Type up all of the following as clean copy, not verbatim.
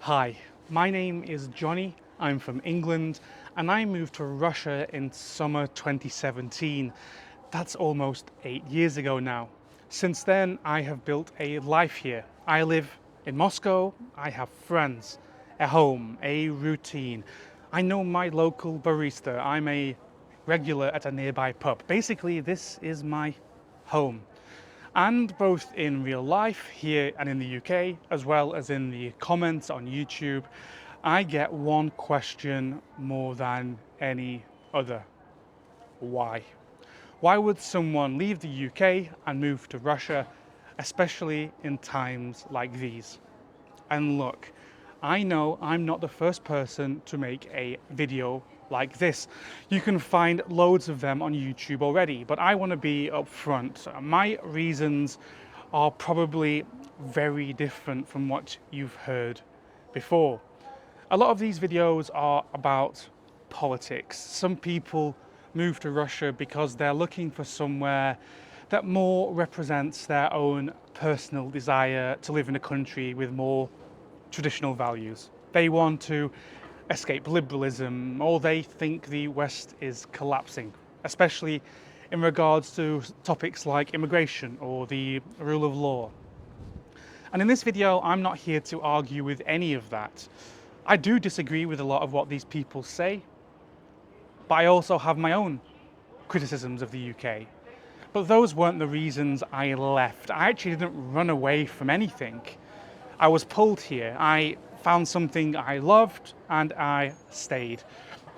Hi, my name is Johnny, I'm from England, and I moved to Russia in summer 2017. That's almost 8 years ago now. Since then, I have built a life here. I live in Moscow, I have friends, a home, a routine. I know my local barista, I'm a regular at a nearby pub. Basically, this is my home. And both in real life here and in the UK, as well as in the comments on YouTube, I get one question more than any other. Why? Why would someone leave the UK and move to Russia, especially in times like these? And look, I know I'm not the first person to make a video like this. You can find loads of them on YouTube already, but I want to be upfront. My reasons are probably very different from what you've heard before. A lot of these videos are about politics. Some people move to Russia because they're looking for somewhere that more represents their own personal desire to live in a country with more traditional values. They want to escape liberalism, or they think the West is collapsing, especially in regards to topics like immigration or the rule of law. And in this video, I'm not here to argue with any of that. I do disagree with a lot of what these people say, but I also have my own criticisms of the UK. But those weren't the reasons I left. I actually didn't run away from anything. I was pulled here. I found something I loved and I stayed.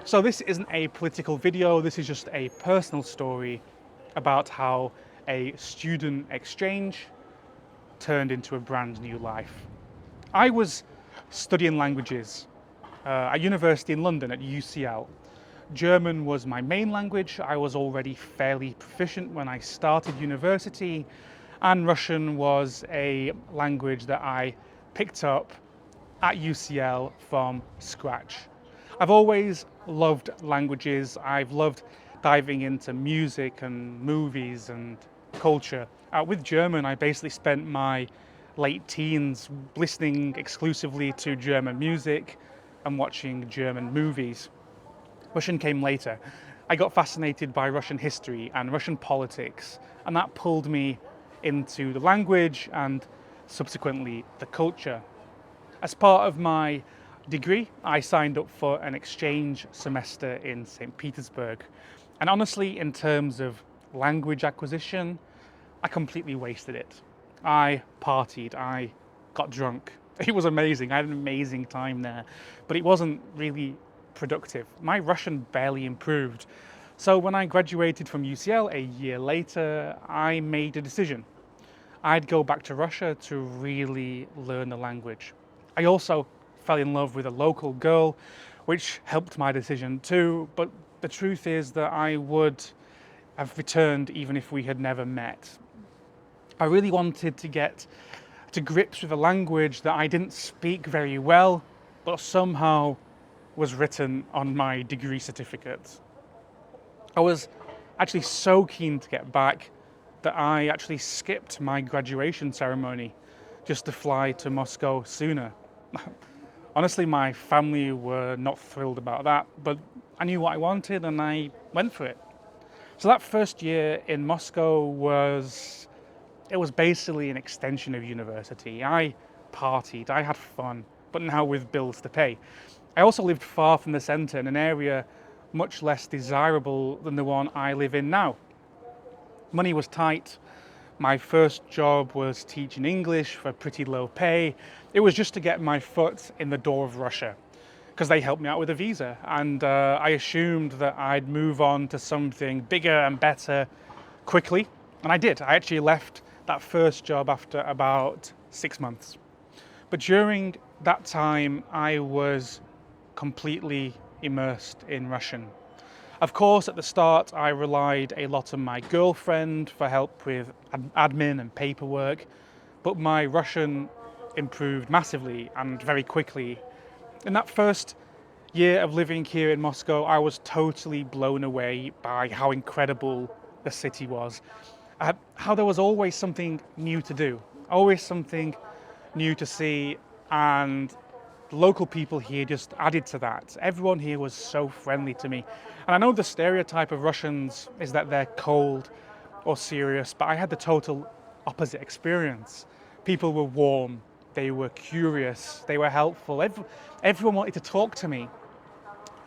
So this isn't a political video, this is just a personal story about how a student exchange turned into a brand new life. I was studying languages at university in London at UCL. German was my main language. I was already fairly proficient when I started university, and Russian was a language that I picked up at UCL from scratch. I've always loved languages. I've loved diving into music and movies and culture. With German, I basically spent my late teens listening exclusively to German music and watching German movies. Russian came later. I got fascinated by Russian history and Russian politics, and that pulled me into the language and subsequently the culture. As part of my degree, I signed up for an exchange semester in St. Petersburg. And honestly, in terms of language acquisition, I completely wasted it. I partied, I got drunk. It was amazing, I had an amazing time there, but it wasn't really productive. My Russian barely improved. So when I graduated from UCL a year later, I made a decision. I'd go back to Russia to really learn the language. I also fell in love with a local girl, which helped my decision too, but the truth is that I would have returned even if we had never met. I really wanted to get to grips with a language that I didn't speak very well, but somehow was written on my degree certificate. I was actually so keen to get back that I actually skipped my graduation ceremony just to fly to Moscow sooner. Honestly, my family were not thrilled about that, but I knew what I wanted and I went for it. So that first year in Moscow was basically an extension of university. I partied, I had fun, but now with bills to pay. I also lived far from the centre in an area much less desirable than the one I live in now. Money was tight. My first job was teaching English for pretty low pay. It was just to get my foot in the door of Russia because they helped me out with a visa, and I assumed that I'd move on to something bigger and better quickly, and I did. I actually left that first job after about 6 months. But during that time, I was completely immersed in Russian. Of course, at the start, I relied a lot on my girlfriend for help with admin and paperwork, but my Russian improved massively and very quickly. In that first year of living here in Moscow, I was totally blown away by how incredible the city was. How there was always something new to do, always something new to see, and the local people here just added to that. Everyone here was so friendly to me. And I know the stereotype of Russians is that they're cold or serious, but I had the total opposite experience. People were warm, they were curious, they were helpful. Everyone wanted to talk to me.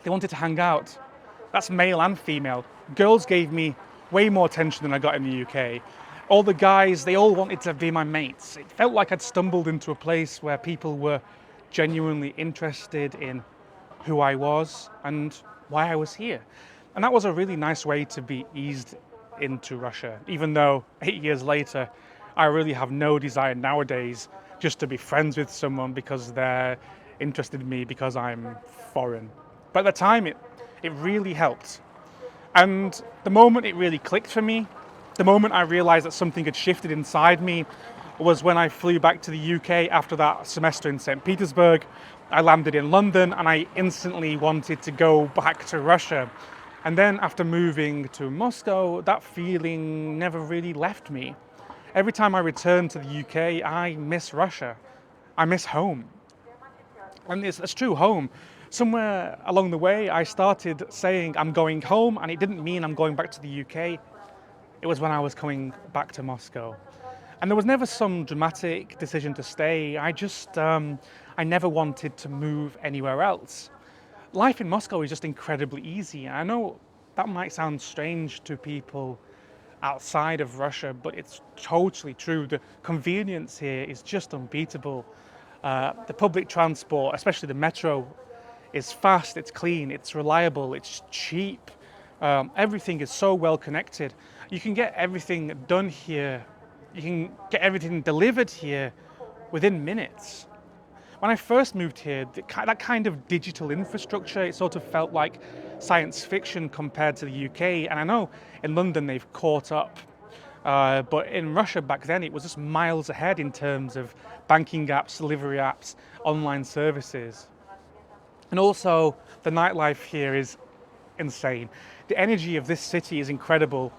They wanted to hang out. That's male and female. Girls gave me way more attention than I got in the UK. All the guys, they all wanted to be my mates. It felt like I'd stumbled into a place where people were genuinely interested in who I was and why I was here. And that was a really nice way to be eased into Russia, even though 8 years later, I really have no desire nowadays just to be friends with someone because they're interested in me because I'm foreign. But at the time, it really helped. And the moment it really clicked for me, the moment I realized that something had shifted inside me, was when I flew back to the UK after that semester in St. Petersburg. I landed in London and I instantly wanted to go back to Russia. And then after moving to Moscow, that feeling never really left me. Every time I return to the UK, I miss Russia. I miss home. And it's true, home. Somewhere along the way, I started saying I'm going home, and it didn't mean I'm going back to the UK. It was when I was coming back to Moscow. And there was never some dramatic decision to stay. I never wanted to move anywhere else. Life in Moscow is just incredibly easy. I know that might sound strange to people outside of Russia, but it's totally true. The convenience here is just unbeatable. The public transport, especially the metro, is fast, it's clean, it's reliable, it's cheap. Everything is so well connected. You can get everything done here. You can get everything delivered here within minutes. When I first moved here, that kind of digital infrastructure, it sort of felt like science fiction compared to the UK. And I know in London they've caught up. But in Russia back then, it was just miles ahead in terms of banking apps, delivery apps, online services. And also, the nightlife here is insane. The energy of this city is incredible.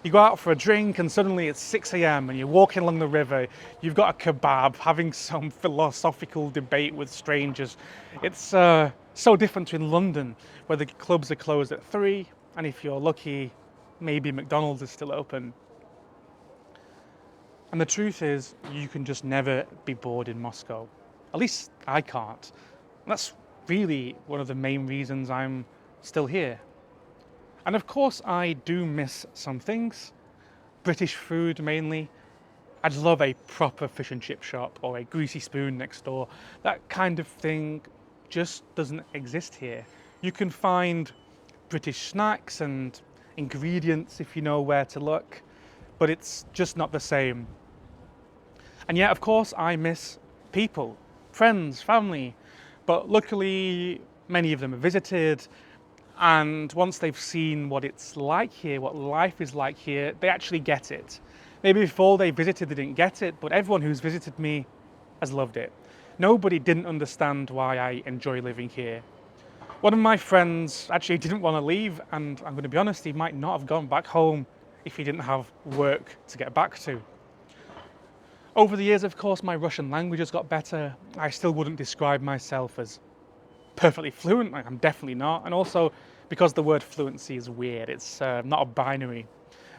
You go out for a drink and suddenly it's 6 a.m. and you're walking along the river, you've got a kebab, having some philosophical debate with strangers. It's so different to in London, where the clubs are closed at 3, and if you're lucky, maybe McDonald's is still open. And the truth is, you can just never be bored in Moscow. At least I can't. And that's really one of the main reasons I'm still here. And of course, I do miss some things. British food mainly. I'd love a proper fish and chip shop or a greasy spoon next door. That kind of thing just doesn't exist here. You can find British snacks and ingredients if you know where to look, but it's just not the same. And yet, of course, I miss people, friends, family, but luckily many of them have visited, and once they've seen what it's like here, what life is like here, they actually get it. Maybe before they visited they didn't get it, but everyone who's visited me has loved it. Nobody didn't understand why I enjoy living here. One of my friends actually didn't want to leave, and I'm going to be honest, he might not have gone back home if he didn't have work to get back to. Over the years, of course, my Russian language has got better. I still wouldn't describe myself as perfectly fluent, I'm definitely not. And also, because the word fluency is weird, it's not a binary.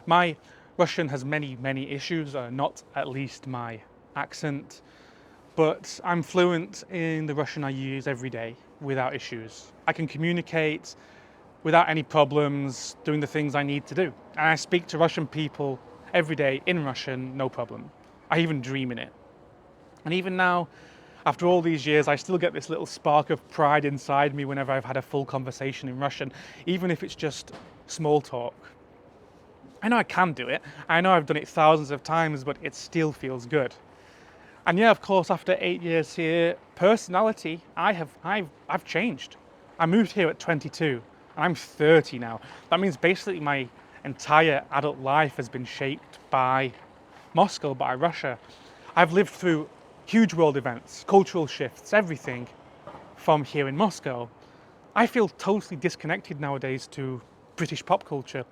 My Russian has many, many issues, not at least my accent, but I'm fluent in the Russian I use every day without issues. I can communicate without any problems, doing the things I need to do. And I speak to Russian people every day in Russian, no problem. I even dream in it. And even now, after all these years, I still get this little spark of pride inside me whenever I've had a full conversation in Russian, even if it's just small talk. I know I can do it. I know I've done it thousands of times, but it still feels good. And yeah, of course, after 8 years here, personality, I've changed. I moved here at 22, and I'm 30 now. That means basically my entire adult life has been shaped by Moscow, by Russia. I've lived through huge world events, cultural shifts, everything from here in Moscow. I feel totally disconnected nowadays to British pop culture.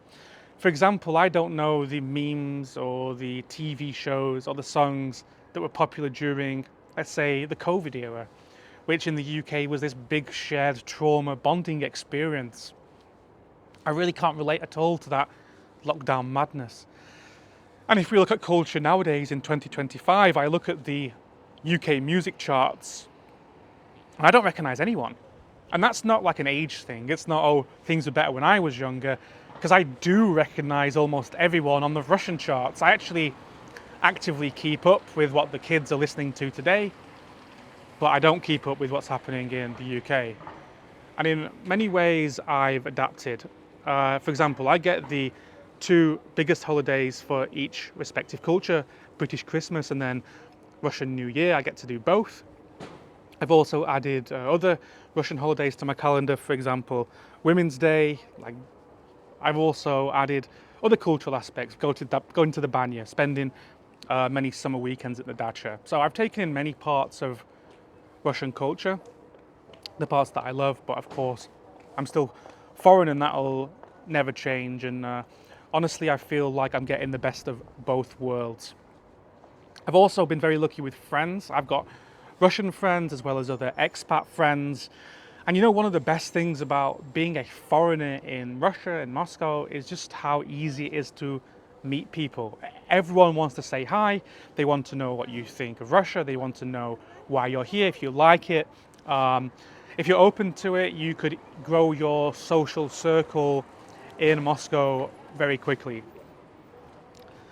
For example, I don't know the memes or the TV shows or the songs that were popular during, let's say, the COVID era. which in the UK was this big shared trauma bonding experience. I really can't relate at all to that lockdown madness. And if we look at culture nowadays in 2025, I look at the UK music charts and I don't recognise anyone. And that's not like an age thing. It's not, oh, things were better when I was younger, because I do recognise almost everyone on the Russian charts. I actually actively keep up with what the kids are listening to today, but I don't keep up with what's happening in the UK. And in many ways, I've adapted. For example, I get the two biggest holidays for each respective culture, British Christmas and then Russian New Year. I get to do both. I've also added other Russian holidays to my calendar, for example, Women's Day. I've also added other cultural aspects, going to the banya, spending many summer weekends at the dacha. So I've taken in many parts of Russian culture, the parts that I love, but of course I'm still foreign and that'll never change. And honestly, I feel like I'm getting the best of both worlds. I've also been very lucky with friends. I've got Russian friends as well as other expat friends. And you know, one of the best things about being a foreigner in Russia, in Moscow, is just how easy it is to meet people. Everyone wants to say hi. They want to know what you think of Russia. They want to know why you're here, if you like it. If you're open to it, you could grow your social circle in Moscow very quickly.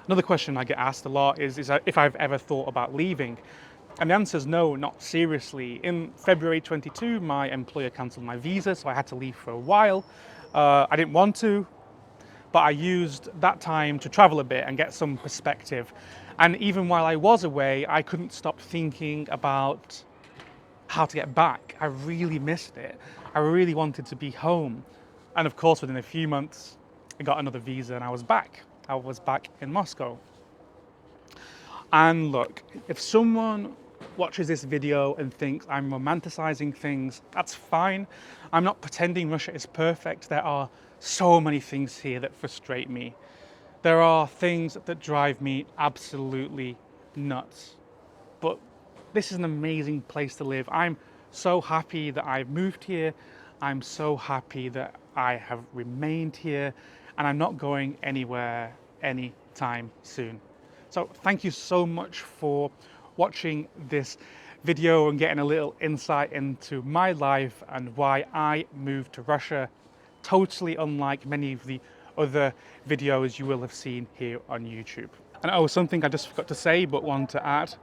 Another question I get asked a lot is if I've ever thought about leaving. And the answer is no, not seriously. In February 22, my employer cancelled my visa, so I had to leave for a while. I didn't want to, but I used that time to travel a bit and get some perspective. And even while I was away, I couldn't stop thinking about how to get back. I really missed it. I really wanted to be home. And of course, within a few months, I got another visa and I was back. I was back in Moscow. And look, if someone watches this video and thinks I'm romanticizing things, that's fine. I'm not pretending Russia is perfect. There are so many things here that frustrate me. There are things that drive me absolutely nuts. But this is an amazing place to live. I'm so happy that I've moved here. I'm so happy that I have remained here, and I'm not going anywhere anytime soon. So thank you so much for watching this video and getting a little insight into my life and why I moved to Russia, totally unlike many of the other videos you will have seen here on YouTube. And something I just forgot to say but want to add.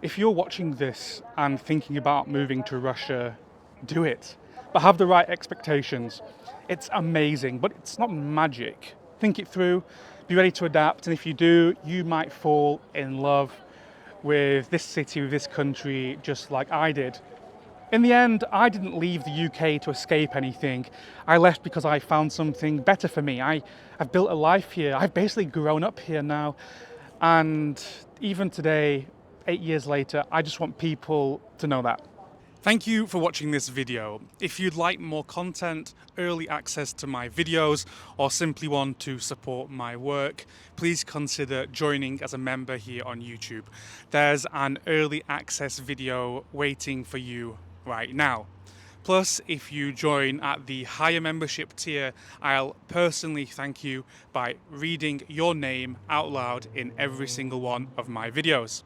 If you're watching this and thinking about moving to Russia, do it. But have the right expectations. It's amazing, but it's not magic. Think it through, be ready to adapt, and if you do, you might fall in love with this city, with this country, just like I did. In the end, I didn't leave the UK to escape anything. I left because I found something better for me. I've built a life here. I've basically grown up here now. And even today, 8 years later, I just want people to know that. Thank you for watching this video. If you'd like more content, early access to my videos, or simply want to support my work, please consider joining as a member here on YouTube. There's an early access video waiting for you right now. Plus, if you join at the higher membership tier, I'll personally thank you by reading your name out loud in every single one of my videos.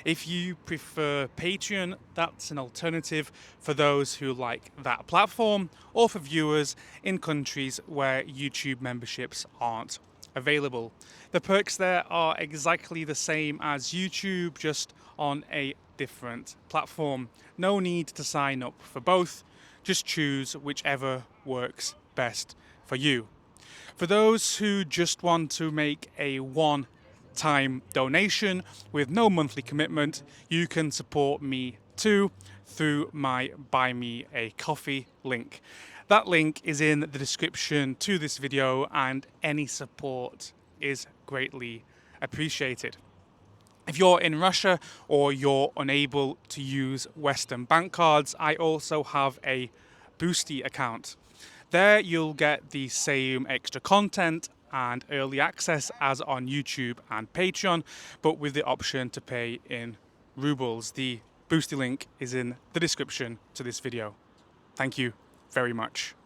If you prefer Patreon, that's an alternative for those who like that platform or for viewers in countries where YouTube memberships aren't available. The perks there are exactly the same as YouTube, just on a different platform. No need to sign up for both, just choose whichever works best for you. For those who just want to make a one-time donation with no monthly commitment, you can support me too through my Buy Me a Coffee link. That link is in the description to this video, and any support is greatly appreciated. If you're in Russia or you're unable to use Western bank cards, I also have a Boosty account. There you'll get the same extra content and early access as on YouTube and Patreon, but with the option to pay in rubles, the Boosty link is in the description to this video. Thank you very much.